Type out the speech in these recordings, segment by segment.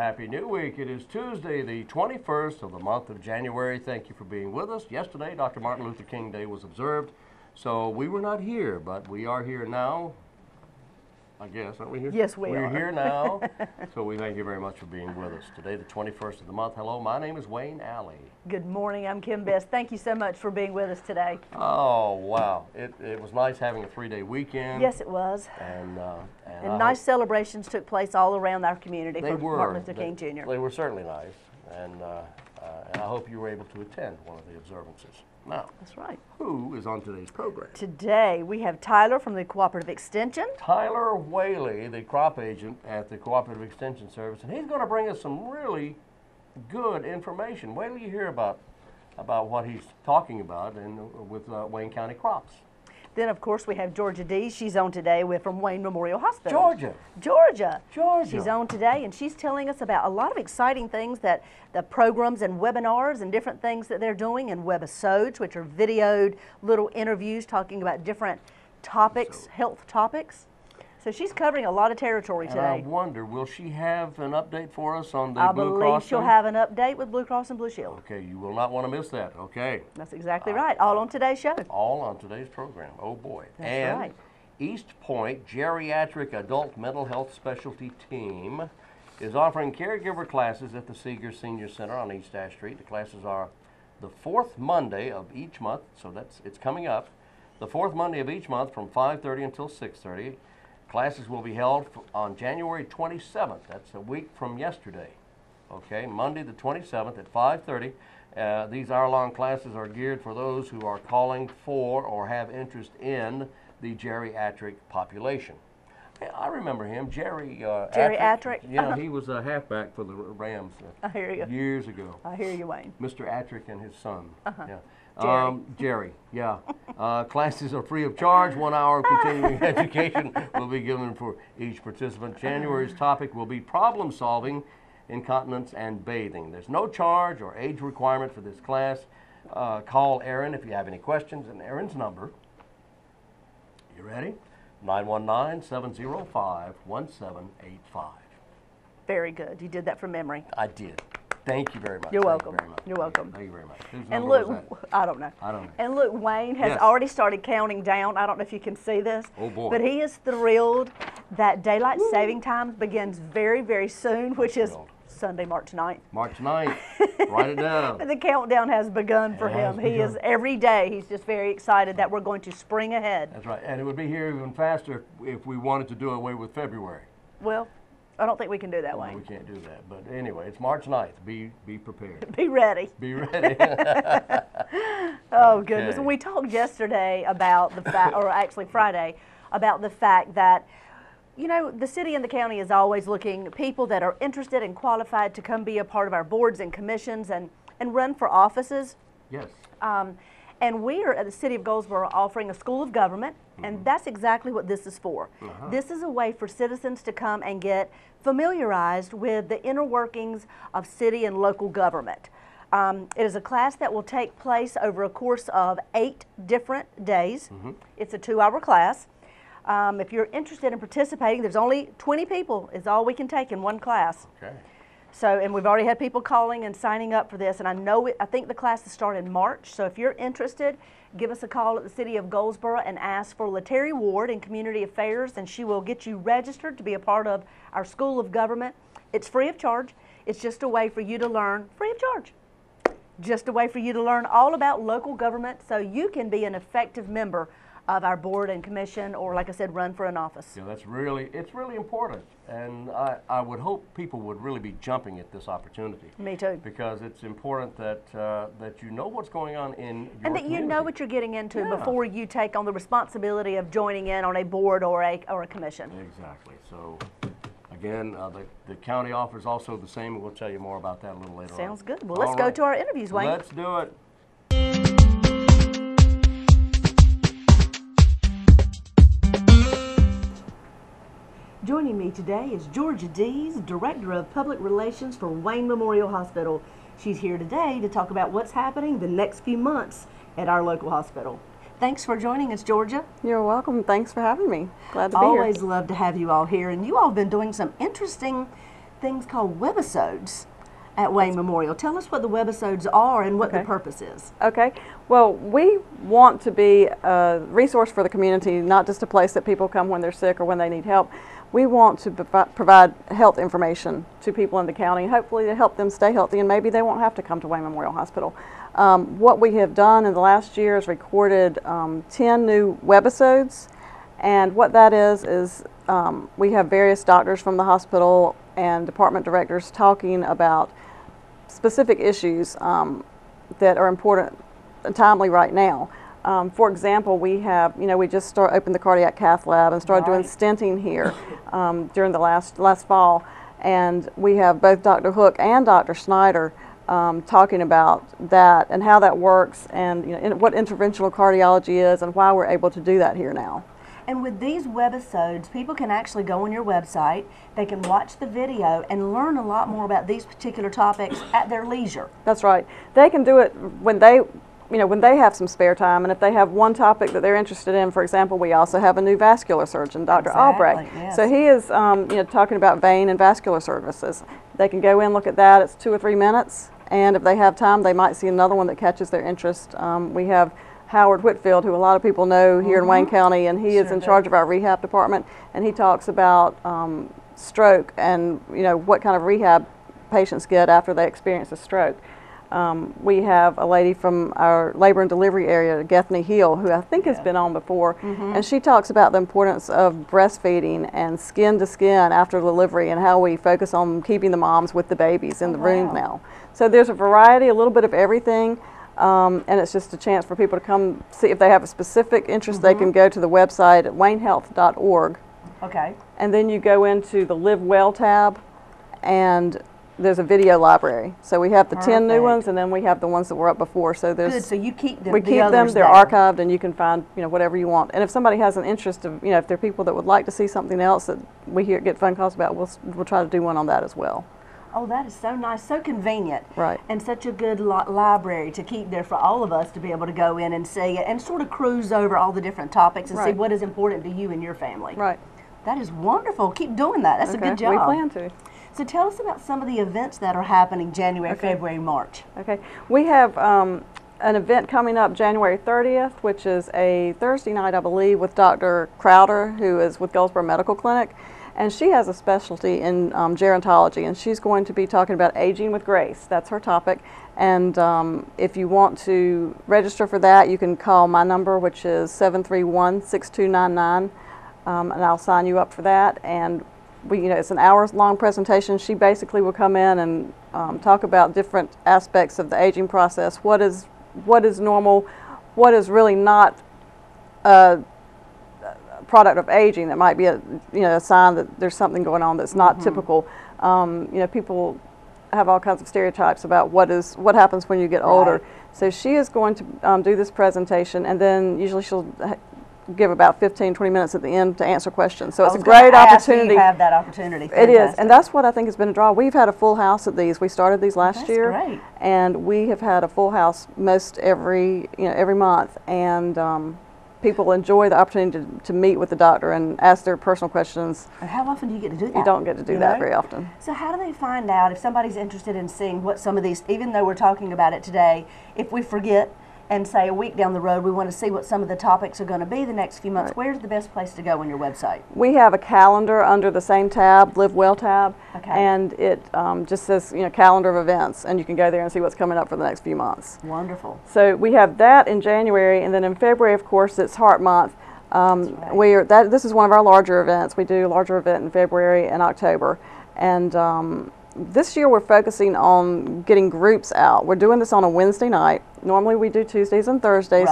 Happy New Week. It is Tuesday, the 21st of the month of January. Thank you for being with us. Yesterday, Dr. Martin Luther King Day was observed, so we were not here, but we are here now. I guess, aren't we here? Yes, we are. We're here now, so we thank you very much for being with us. Today, the 21st of the month. Hello, my name is WHALEY. Good morning, I'm Kim Best. Thank you so much for being with us today. Oh, wow. It was nice having a 3-day weekend. Yes, it was. And nice celebrations took place all around our community for were. Martin Luther King Jr. They were certainly nice, and I hope you were able to attend one of the observances. Now, that's right. Who is on today's program? Today we have Tyler from the Cooperative Extension. Tyler Whaley, the crop agent at the Cooperative Extension Service, and he's going to bring us some really good information. Wait till you hear about what he's talking about with Wayne County crops. Then, of course, we have Georgia DEES. She's on today from Wayne Memorial Hospital. Georgia. She's on today, and she's telling us about a lot of exciting things that the programs and webinars and different things that they're doing, and webisodes, which are videoed little interviews talking about different topics, health topics. So she's covering a lot of territory today. I wonder, will she have an update for us on the Blue Cross? I believe she'll have an update with Blue Cross and Blue Shield. Okay, you will not want to miss that, okay? That's exactly right. All on today's show. All on today's program. Oh, boy. That's right. East Point Geriatric Adult Mental Health Specialty Team is offering caregiver classes at the Seeger Senior Center on East Ash Street. The classes are the fourth Monday of each month, so it's coming up. The fourth Monday of each month from 5:30 until 6:30. Classes will be held on January 27th. That's a week from yesterday. Okay, Monday the 27th at 5:30. These hour-long classes are geared for those who are calling for or have interest in the geriatric population. I remember him, Geriatric. You know, he was a halfback for the Rams I hear you. years ago. I hear you, Wayne. Mr. Attrick and his son. Yeah. Jerry, yeah. Classes are free of charge. 1 hour of continuing education will be given for each participant. January's topic will be problem solving, incontinence, and bathing. There's no charge or age requirement for this class. Call Erin if you have any questions, and Erin's number, you ready? 919-705-1785. Very good. You did that from memory. I did. Thank you very much. You're welcome. You're welcome. Thank you very much. And look, I don't know. And look, Wayne has already started counting down. I don't know if you can see this. Oh, boy. But he is thrilled that daylight saving time begins very, very soon, which is Sunday, March 9th. March 9th. Write it down. The countdown has begun for him. He is every day. He's just very excited that we're going to spring ahead. That's right. And it would be here even faster if we wanted to do away with February. Well, I don't think we can do that, Wayne. We can't do that. But anyway, it's March 9th. Be prepared. Be ready. Be ready. Oh, goodness. We talked yesterday about the fact, or actually Friday, about the fact that, you know, the city and the county is always looking people that are interested and qualified to come be a part of our boards and commissions and run for offices. Yes. And we are at the City of Goldsboro offering a school of government, and that's exactly what this is for. This is a way for citizens to come and get familiarized with the inner workings of city and local government. It is a class that will take place over a course of 8 different days. It's a 2-hour class. If you're interested in participating, there's only 20 people is all we can take in one class. Okay. So, and we've already had people calling and signing up for this, and I think the classes start in March, so if you're interested, give us a call at the City of Goldsboro and ask for LaTerry Ward in Community Affairs, and she will get you registered to be a part of our School of Government. It's free of charge. It's just a way for you to learn, free of charge, just a way for you to learn all about local government so you can be an effective member of our board and commission, or like I said, run for an office. Yeah, it's really important, and I would hope people would really be jumping at this opportunity. Me too. Because it's important that that you know what's going on in your and that community. you know what you're getting into before you take on the responsibility of joining in on a board or a commission. Exactly. So again, the county offers also the same, and we'll tell you more about that a little later on. Sounds good. Well, let's go to our interviews, Wayne. Let's do it. Joining me today is Georgia DEES, Director of Public Relations for Wayne Memorial Hospital. She's here today to talk about what's happening the next few months at our local hospital. Thanks for joining us, Georgia. You're welcome. Thanks for having me. Glad to be here. Always love to have you all here. And you all have been doing some interesting things called webisodes at Wayne Memorial. Tell us what the webisodes are and what the purpose is. Okay. Well, we want to be a resource for the community, not just a place that people come when they're sick or when they need help. We want to provide health information to people in the county, hopefully to help them stay healthy, and maybe they won't have to come to Wayne Memorial Hospital. What we have done in the last year is recorded 10 new webisodes, and what that is we have various doctors from the hospital and department directors talking about specific issues that are important and timely right now. For example, we have, we just opened the cardiac cath lab and started doing stenting here during the last fall, and we have both Dr. Hook and Dr. Snyder talking about that and how that works, and what interventional cardiology is and why we're able to do that here now. And with these webisodes, people can actually go on your website, they can watch the video and learn a lot more about these particular topics at their leisure. That's right. They can do it when they have some spare time, and if they have one topic that they're interested in. For example, we also have a new vascular surgeon, Dr. Albrecht. Yes. So he is talking about vein and vascular services. They can go in, look at that. It's 2 or 3 minutes, and if they have time, they might see another one that catches their interest. We have Howard Whitfield, who a lot of people know here in Wayne County, and he is in charge of our rehab department, and he talks about stroke and what kind of rehab patients get after they experience a stroke. We have a lady from our labor and delivery area, Gethany Hill, who I think has been on before, and she talks about the importance of breastfeeding and skin to skin after delivery, and how we focus on keeping the moms with the babies in the room now. So there's a variety, a little bit of everything. And it's just a chance for people to come see. If they have a specific interest, they can go to the website at waynehealth.org. Okay. And then you go into the Live Well tab, and there's a video library. So we have the 10 new ones, and then we have the ones that were up before. So there's good. So you keep them. We keep them. They're archived, and you can find whatever you want. And if somebody has an interest of if there are people that would like to see something else that we get phone calls about, we'll try to do one on that as well. Oh, that is so nice, so convenient. Right. And such a good library to keep there for all of us to be able to go in and see it and sort of cruise over all the different topics and see what is important to you and your family. Right. That is wonderful. Keep doing that. That's a good job. We plan to. So tell us about some of the events that are happening January, February, March. Okay. We have an event coming up January 30th, which is a Thursday night, I believe, with Dr. Crowder, who is with Goldsboro Medical Clinic. And she has a specialty in gerontology, and she's going to be talking about aging with grace. That's her topic. And if you want to register for that, you can call my number, which is 731-6299, and I'll sign you up for that. And it's an hour-long presentation. She basically will come in and talk about different aspects of the aging process. What is normal? What is really not product of aging that might be a sign that there's something going on that's not typical. People have all kinds of stereotypes about what happens when you get older. So she is going to do this presentation, and then usually she'll give about 15-20 minutes at the end to answer questions. So it's a great opportunity. You have that opportunity. It is, and that's what I think has been a draw. We've had a full house at these. We started these last year, great. And we have had a full house most every month, and people enjoy the opportunity to meet with the doctor and ask their personal questions. And how often do you get to do that? You don't get to do that very often. So how do they find out if somebody's interested in seeing what some of these, even though we're talking about it today, if we forget and say a week down the road we want to see what some of the topics are going to be the next few months, where's the best place to go on your website? We have a calendar under the same tab, Live Well tab, and it just says calendar of events, and you can go there and see what's coming up for the next few months. Wonderful. So we have that in January, and then in February, of course, it's Heart Month. This is one of our larger events. We do a larger event in February and October, and this year we're focusing on getting groups out. We're doing this on a Wednesday night. Normally we do Tuesdays and Thursdays,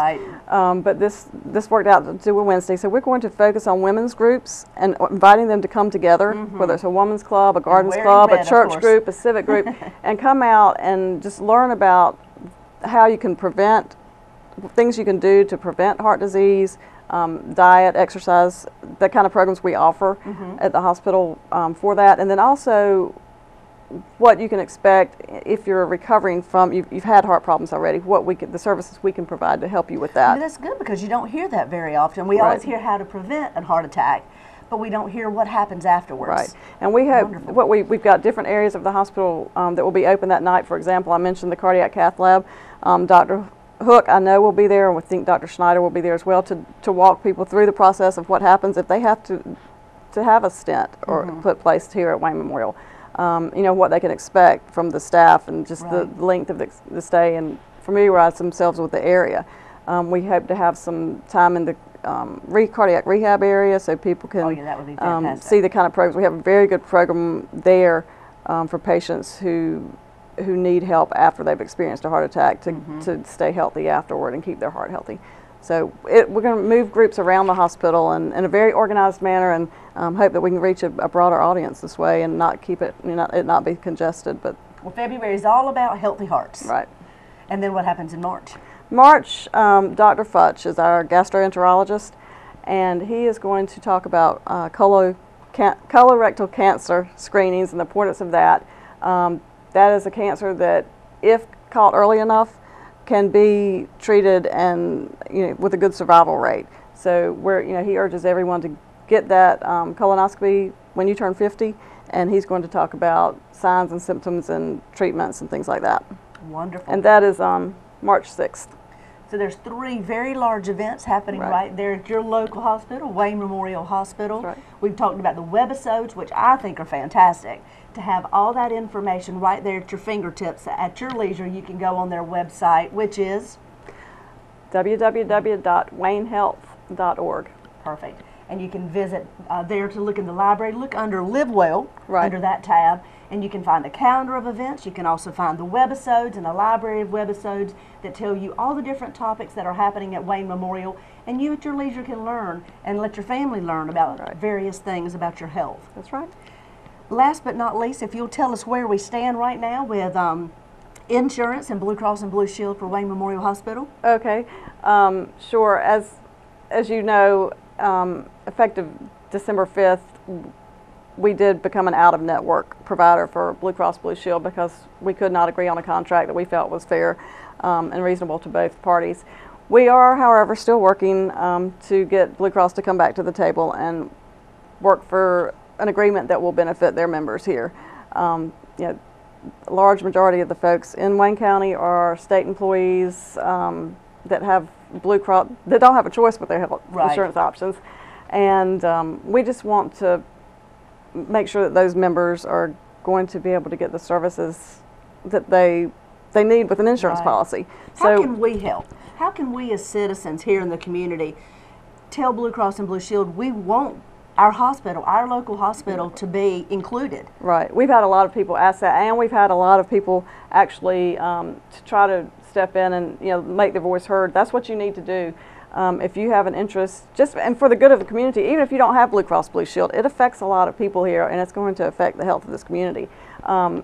but this worked out to do a Wednesday. So we're going to focus on women's groups and inviting them to come together, whether it's a women's club, a gardens club, a church group, a civic group, and come out and just learn about how you can prevent, things you can do to prevent heart disease, diet, exercise, the kind of programs we offer at the hospital for that. And then also what you can expect if you're recovering from, you've had heart problems already, the services we can provide to help you with that. That's good because you don't hear that very often. We always hear how to prevent a heart attack, but we don't hear what happens afterwards. Right, and we have Wonderful. we've got different areas of the hospital that will be open that night. For example, I mentioned the cardiac cath lab. Dr. Hook, I know, will be there, and we think Dr. Schneider will be there as well to walk people through the process of what happens if they have to have a stent or put placed here at Wayne Memorial. You know, what they can expect from the staff and just the length of the stay, and familiarize themselves with the area. We hope to have some time in the cardiac rehab area so people can that would be fantastic. see the kind of programs. We have a very good program there for patients who need help after they've experienced a heart attack to stay healthy afterward and keep their heart healthy. So we're going to move groups around the hospital in a very organized manner, and hope that we can reach a broader audience this way and not keep it, it not be congested. But well, February is all about healthy hearts. Right. And then what happens in March? March, Dr. Futch is our gastroenterologist, and he is going to talk about colorectal cancer screenings and the importance of that. That is a cancer that, if caught early enough, can be treated and with a good survival rate. So he urges everyone to get that colonoscopy when you turn 50, and he's going to talk about signs and symptoms and treatments and things like that. Wonderful. And that is March 6th. So there's 3 very large events happening right there at your local hospital, Wayne Memorial Hospital. Right. We've talked about the webisodes, which I think are fantastic. To have all that information right there at your fingertips at your leisure, you can go on their website, which is www.waynehealth.org. perfect. And you can visit there to look in the library. Look under Live Well, under that tab, and you can find the calendar of events. You can also find the webisodes and the library of webisodes that tell you all the different topics that are happening at Wayne Memorial, and you at your leisure can learn and let your family learn about various things about your health. That's right. Last but not least, if you'll tell us where we stand right now with insurance and Blue Cross and Blue Shield for Wayne Memorial Hospital. Okay, sure. As you know, effective December 5th, we did become an out-of-network provider for Blue Cross Blue Shield because we could not agree on a contract that we felt was fair and reasonable to both parties. We are, however, still working to get Blue Cross to come back to the table and work for an agreement that will benefit their members here. A large majority of the folks in Wayne County are state employees that have Blue Cross, that don't have a choice with their health insurance options, and we just want to make sure that those members are going to be able to get the services that they need with an insurance policy. How can we help? How can we as citizens here in the community tell Blue Cross and Blue Shield we want our hospital, our local hospital, to be included? Right. We've had a lot of people ask that, and we've had a lot of people actually to try to step in and make their voice heard. That's what you need to do. If you have an interest, and for the good of the community, even if you don't have Blue Cross Blue Shield, it affects a lot of people here, and it's going to affect the health of this community.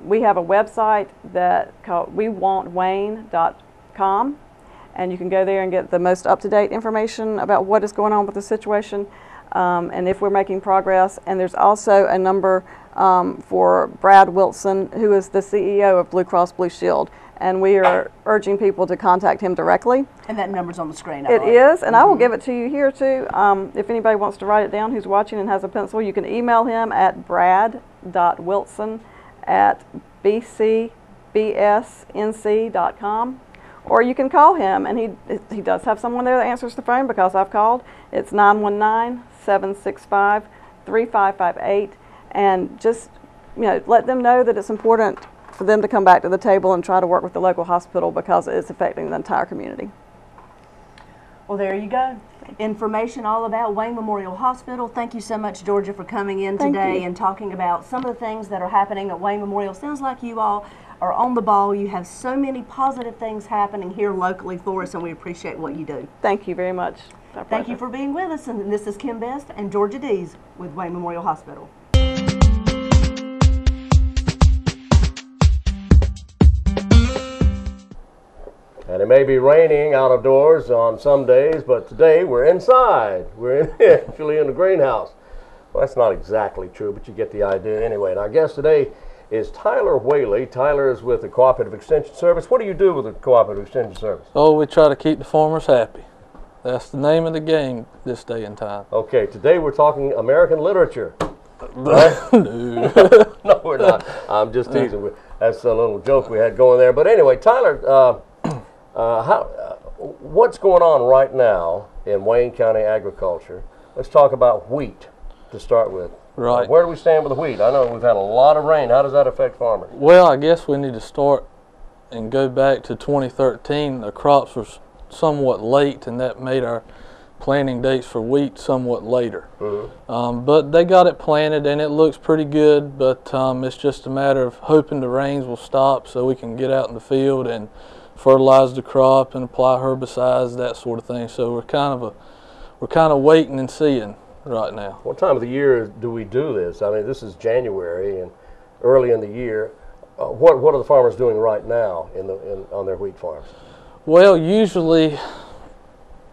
We have a website that called wewantwayne.com, and you can go there and get the most up-to-date information about what is going on with the situation. And if we're making progress. And there's also a number for Brad Wilson, who is the CEO of Blue Cross Blue Shield, and we are urging people to contact him directly. And that number's on the screen. It is, and I will give it to you here too. If anybody wants to write it down who's watching and has a pencil, you can email him at brad.wilson@bcbsnc.com. Or you can call him, and he does have someone there that answers the phone because I've called. It's 919-765-3558, and just let them know that it's important for them to come back to the table and try to work with the local hospital because it's affecting the entire community. Well, there you go. Information all about Wayne Memorial Hospital. Thank you so much, Georgia, for coming in today and talking about some of the things that are happening at Wayne Memorial. Sounds like you all are on the ball. You have so many positive things happening here locally for us, and we appreciate what you do. Thank you very much. Thank you for being with us. And this is Kim Best and Georgia DEES with Wayne Memorial Hospital. And it may be raining out of doors on some days, but today we're inside. We're actually in the greenhouse. Well, that's not exactly true, but you get the idea anyway. And our guest today is Tyler Whaley. Tyler is with the Cooperative Extension Service. What do you do with the Cooperative Extension Service? Oh, we try to keep the farmers happy. That's the name of the game this day and time. Okay, today we're talking American literature. Right? No. No, we're not. I'm just teasing. That's a little joke we had going there. But anyway, Tyler, what's going on right now in Wayne County agriculture? Let's talk about wheat to start with. Right. Where do we stand with the wheat? I know we've had a lot of rain. How does that affect farmers? Well, I guess we need to start and go back to 2013. The crops were somewhat late, and that made our planting dates for wheat somewhat later. But they got it planted, and it looks pretty good, but it's just a matter of hoping the rains will stop so we can get out in the field and fertilize the crop and apply herbicides, that sort of thing. So we're kind of waiting and seeing right now. What time of the year do we do this? I mean, this is January and early in the year. What are the farmers doing right now on their wheat farms? Well, usually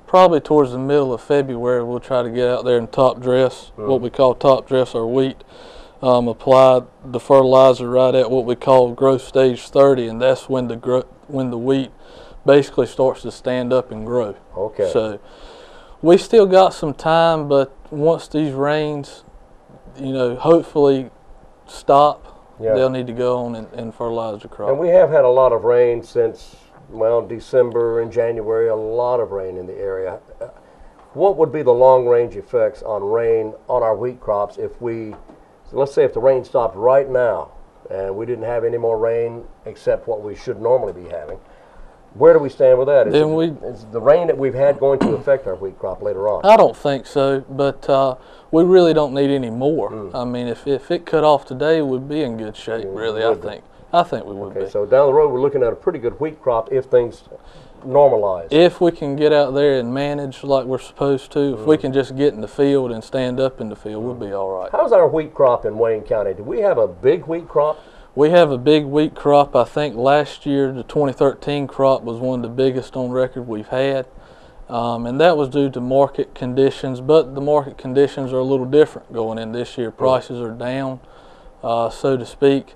probably towards the middle of February we'll try to get out there and top dress, what we call top dress our wheat, apply the fertilizer right at what we call growth stage 30, and that's when the wheat basically starts to stand up and grow. Okay. So we still got some time, but once these rains, hopefully stop, they'll need to go on and fertilize the crop. And we have had a lot of rain since, well, December and January, a lot of rain in the area. What would be the long-range effects on rain on our wheat crops if let's say if the rain stopped right now and we didn't have any more rain except what we should normally be having? Where do we stand with that? Is the rain that we've had going to affect our wheat crop later on? I don't think so, but we really don't need any more. I mean, if it cut off today, we'd be in good shape, really, I think. I think we would be. Okay, so down the road, we're looking at a pretty good wheat crop if things normalize. If we can get out there and manage like we're supposed to, if we can just get in the field and stand up in the field, we'll be all right. How's our wheat crop in Wayne County? Do we have a big wheat crop? We have a big wheat crop. I think last year, the 2013 crop was one of the biggest on record we've had. And that was due to market conditions, but the market conditions are a little different going in this year. Prices are down, so to speak.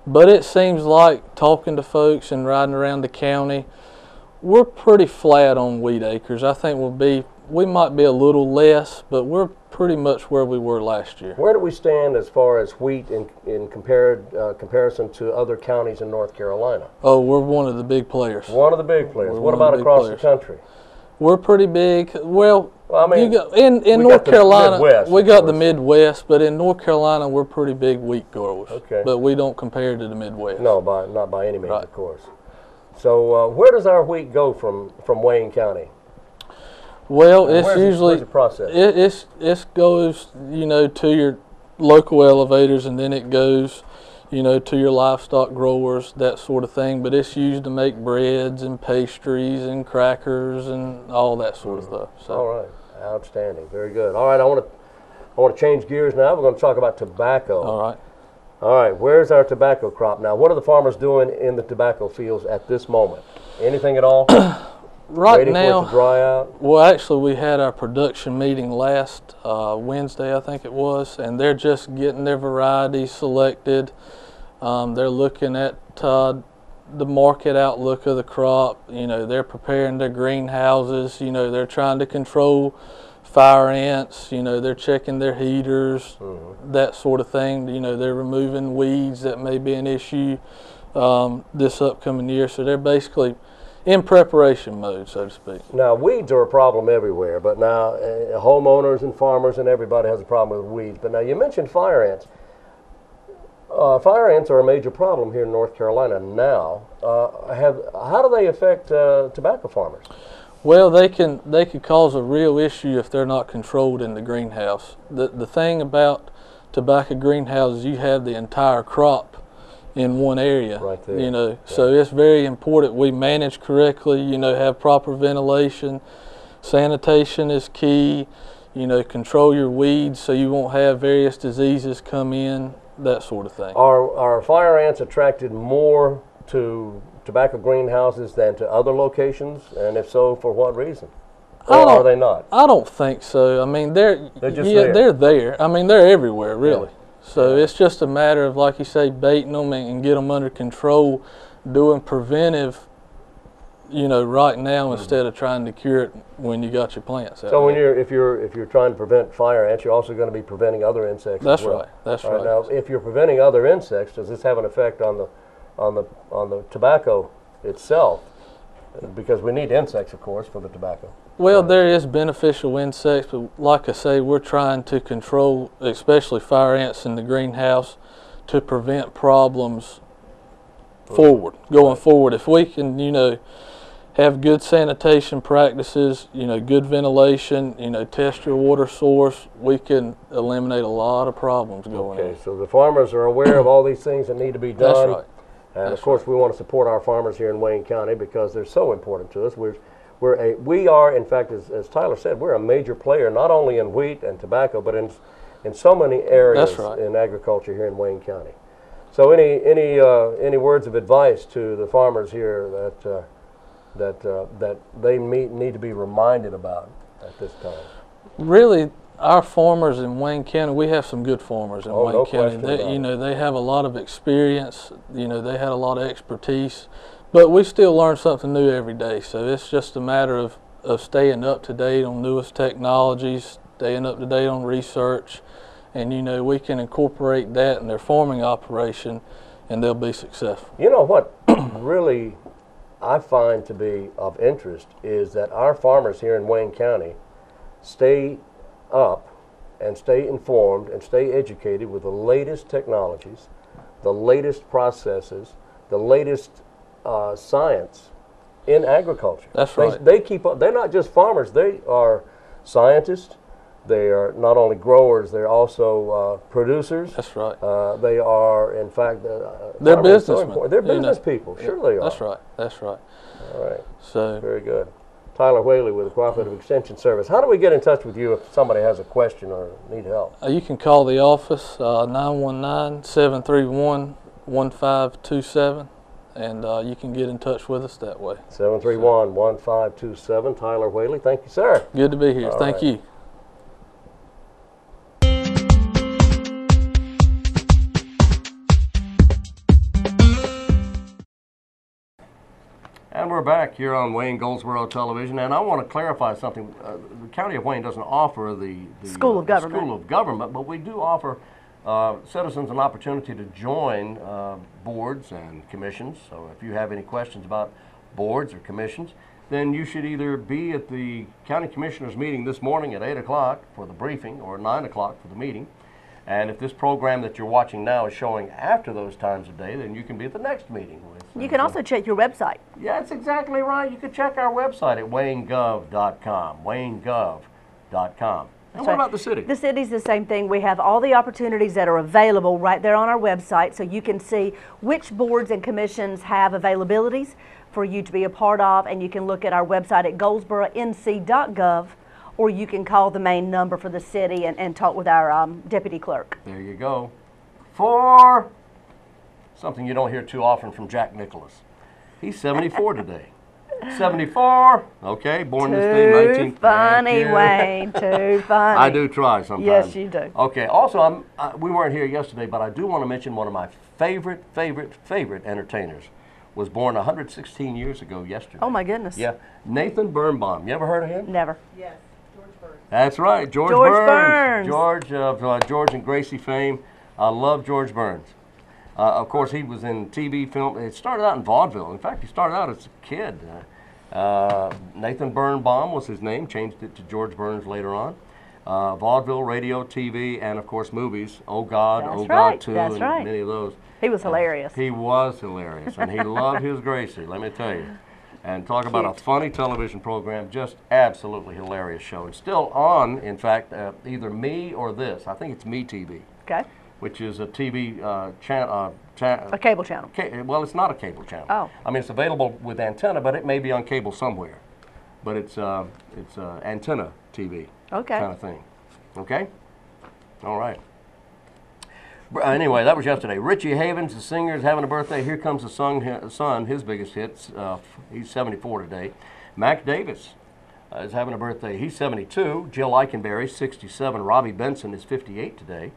But it seems like, talking to folks and riding around the county, we're pretty flat on wheat acres. I think we might be a little less, but we're pretty much where we were last year. Where do we stand as far as wheat in comparison to other counties in North Carolina? Oh, we're one of the big players. One of the big players. What about across the country? We're pretty big. Well, I mean, in North Carolina, we got the course. Midwest, but in North Carolina, we're pretty big wheat growers. Okay. But we don't compare to the Midwest. No, not by any means, of course. So where does our wheat go from Wayne County? Well, it's usually where's the process? It goes to your local elevators, and then it goes to your livestock growers, that sort of thing. But it's used to make breads and pastries and crackers and all that sort of stuff. So. All right, outstanding, very good. All right, I want to change gears now. We're going to talk about tobacco. All right. All right, where's our tobacco crop now? What are the farmers doing in the tobacco fields at this moment? Anything at all? Right Waiting now, for it to dry out? Well, actually, we had our production meeting last Wednesday, I think it was, and they're just getting their varieties selected. They're looking at the market outlook of the crop. They're preparing their greenhouses. They're trying to control fire ants. They're checking their heaters, that sort of thing. They're removing weeds that may be an issue this upcoming year. So they're basically in preparation mode, so to speak. Now, weeds are a problem everywhere, but now homeowners and farmers and everybody has a problem with weeds. But now you mentioned fire ants. Fire ants are a major problem here in North Carolina now. How do they affect tobacco farmers? Well, they can cause a real issue if they're not controlled in the greenhouse. The thing about tobacco greenhouses, you have the entire crop in one area. Right there. So it's very important we manage correctly. Have proper ventilation, sanitation is key. Control your weeds so you won't have various diseases come in, that sort of thing. Are fire ants attracted more to tobacco greenhouses than to other locations? And if so, for what reason? Or are they not? I don't think so. I mean, they're just there. They're there. I mean, they're everywhere, really. Yeah. So it's just a matter of, like you say, baiting them and get them under control, doing preventive right now instead of trying to cure it when you got your plants out. So when if you're trying to prevent fire ants, you're also going to be preventing other insects. That's as well. right. That's All right. Now, if you're preventing other insects, does this have an effect on the tobacco itself? Because we need insects, of course, for the tobacco. Well, there is beneficial insects, but like I say, we're trying to control, especially fire ants in the greenhouse, to prevent problems going forward. If we can, have good sanitation practices, good ventilation, test your water source, we can eliminate a lot of problems going on. Okay, so the farmers are aware of all these things that need to be done. That's right. And of course, we want to support our farmers here in Wayne County because they're so important to us. We are, in fact, as Tyler said, we're a major player not only in wheat and tobacco, but in so many areas in agriculture here in Wayne County. So, any words of advice to the farmers here that they need to be reminded about at this time? Really, our farmers in Wayne County, we have some good farmers in Wayne no County. question about it. They have a lot of experience. They had a lot of expertise, but we still learn something new every day. So it's just a matter of staying up to date on newest technologies, staying up to date on research, and we can incorporate that in their farming operation, and they'll be successful. You know what really I find to be of interest is that our farmers here in Wayne County stay up and stay informed and stay educated with the latest technologies, the latest processes, the latest science in agriculture. That's right. They keep up. They're not just farmers. They are scientists. They are not only growers. They're also producers. That's right. They are, in fact, they're businessmen. They're business people. Sure they are. That's right. That's right. All right. So very good. Tyler Whaley with the Cooperative Extension Service. How do we get in touch with you if somebody has a question or need help? You can call the office 919-731-1527, and you can get in touch with us that way. 731-1527. Tyler Whaley. Thank you, sir. Good to be here. Thank you. And we're back here on Wayne Goldsboro Television, and I want to clarify something. The County of Wayne doesn't offer the School of Government. School of Government, but we do offer citizens an opportunity to join boards and commissions. So if you have any questions about boards or commissions, then you should either be at the County Commissioners meeting this morning at 8 o'clock for the briefing or 9 o'clock for the meeting. And if this program that you're watching now is showing after those times of day, then you can be at the next meeting. You can also check your website. Yeah, that's exactly right. You can check our website at waynegov.com, waynegov.com. And what about the city? The city's the same thing. We have all the opportunities that are available right there on our website, so you can see which boards and commissions have availabilities for you to be a part of, and you can look at our website at goldsboronc.gov, or you can call the main number for the city and talk with our deputy clerk. There you go. For something you don't hear too often from Jack Nicholas. He's 74 today. 74. Okay, born this day, 19. Too funny, Wayne. Too funny. I do try sometimes. Yes, you do. Okay. Also, we weren't here yesterday, but I do want to mention one of my favorite entertainers was born 116 years ago yesterday. Oh my goodness. Yeah, Nathan Birnbaum. You ever heard of him? Never. Yes, George Burns. That's right, George Burns. George of George and Gracie fame. I love George Burns. Of course, he was in TV, film. It started out in vaudeville. In fact, he started out as a kid. Nathan Birnbaum was his name. Changed it to George Burns later on. Vaudeville, radio, TV, and of course movies. Oh God, That's Oh right. God 2, That's and right. many of those. He was hilarious. He was hilarious, and he loved his Gracie, let me tell you. And talk about a funny television program, just absolutely hilarious show. It's still on, in fact, either Me or This. I think it's Me TV. Okay. Which is a TV channel. A cable channel. Well, it's not a cable channel. Oh. I mean, it's available with antenna, but it may be on cable somewhere. But it's antenna TV. Okay. Kind of thing. Okay? All right. Anyway, that was yesterday. Richie Havens, the singer, is having a birthday. Here Comes the Sun, his biggest hits. He's 74 today. Mac Davis is having a birthday. He's 72. Jill Eikenberry, 67. Robbie Benson is 58 today.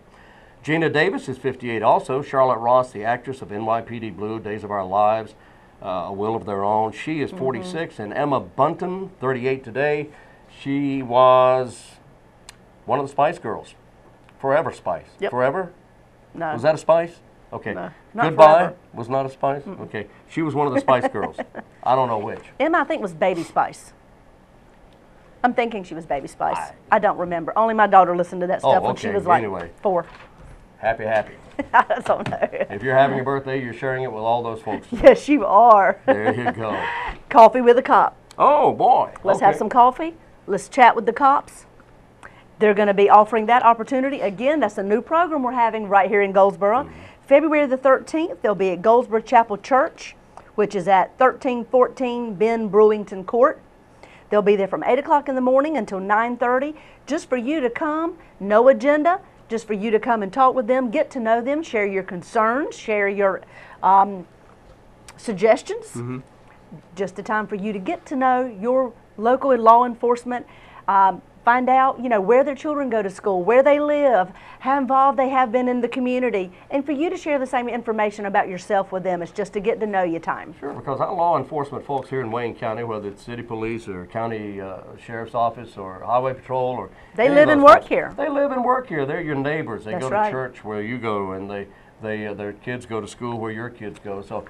Gina Davis is 58 also. Charlotte Ross, the actress of NYPD Blue, Days of Our Lives. a will of their own. She is 46, and Emma Bunton, 38 today. She was one of the Spice Girls. Forever Spice. Yep. Forever? No. Was that a Spice? Okay. No, not Goodbye Forever. was not a Spice? Okay. She was one of the Spice Girls. I don't know which. Emma, I think, was Baby Spice. I'm thinking she was Baby Spice. I don't remember. Only my daughter listened to that stuff when she okay. was like Anyway. 4. Happy. I don't know. If you're having a birthday, you're sharing it with all those folks. Yes, you are. There you go. Coffee with a cop. Oh, boy. Let's have some coffee. Let's chat with the cops. They're going to be offering that opportunity. Again, that's a new program we're having right here in Goldsboro. February the 13th, they'll be at Goldsboro Chapel Church, which is at 1314 Ben Brewington Court. They'll be there from 8 o'clock in the morning until 9:30, just for you to come, no agenda, just for you to come and talk with them, get to know them, share your concerns, share your suggestions. Just a time for you to get to know your local law enforcement, find out, where their children go to school, where they live, how involved they have been in the community, and for you to share the same information about yourself with them. It's just to get to know you time. Sure, because our law enforcement folks here in Wayne County, whether it's city police or county sheriff's office or highway patrol, or they live and work here. They live and work here. They're your neighbors. They That's go to right. church where you go, and their kids go to school where your kids go. So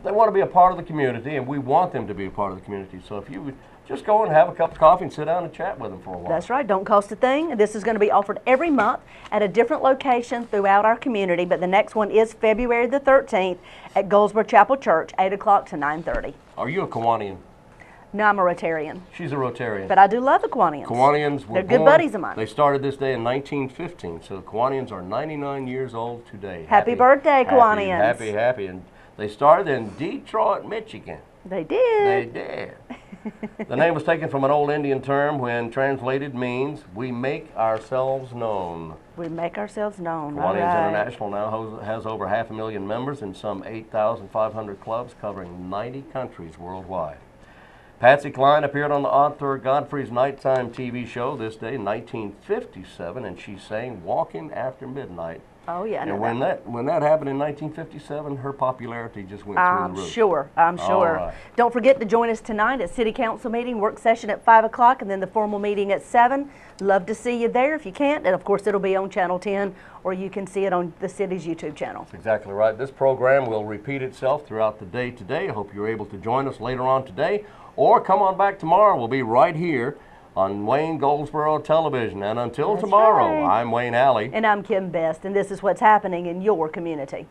they want to be a part of the community, and we want them to be a part of the community. So if you would just go and have a cup of coffee and sit down and chat with them for a while. That's right. Don't cost a thing. This is going to be offered every month at a different location throughout our community, but the next one is February the 13th at Goldsboro Chapel Church, 8 o'clock to 9:30. Are you a Kiwanian? No, I'm a Rotarian, She's a Rotarian. but I do love the Kiwanians. Kiwanians were They're good born- buddies of mine. They started this day in 1915, so the Kiwanians are 99 years old today. Happy birthday, Kiwanians. Happy. And they started in Detroit, Michigan. They did. They did. The name was taken from an old Indian term when translated means, we make ourselves known. We make ourselves known. Kiwanians All right. International now has over 500,000 members in some 8,500 clubs covering 90 countries worldwide. Patsy Cline appeared on the Arthur Godfrey's nighttime TV show this day in 1957, and she sang Walking After Midnight. Oh, yeah. I know And when that happened in 1957, her popularity just went through I'm the roof. sure. I'm sure. right. Don't forget to join us tonight at City Council meeting, work session at 5 o'clock, and then the formal meeting at 7. Love to see you there if you can't. And, of course, it'll be on Channel 10, or you can see it on the city's YouTube channel. That's exactly right. This program will repeat itself throughout the day today. I hope you're able to join us later on today, or come on back tomorrow. We'll be right here on Wayne Goldsboro Television. And until That's tomorrow, right. I'm Wayne Alley. And I'm Kim Best, and this is what's happening in your community.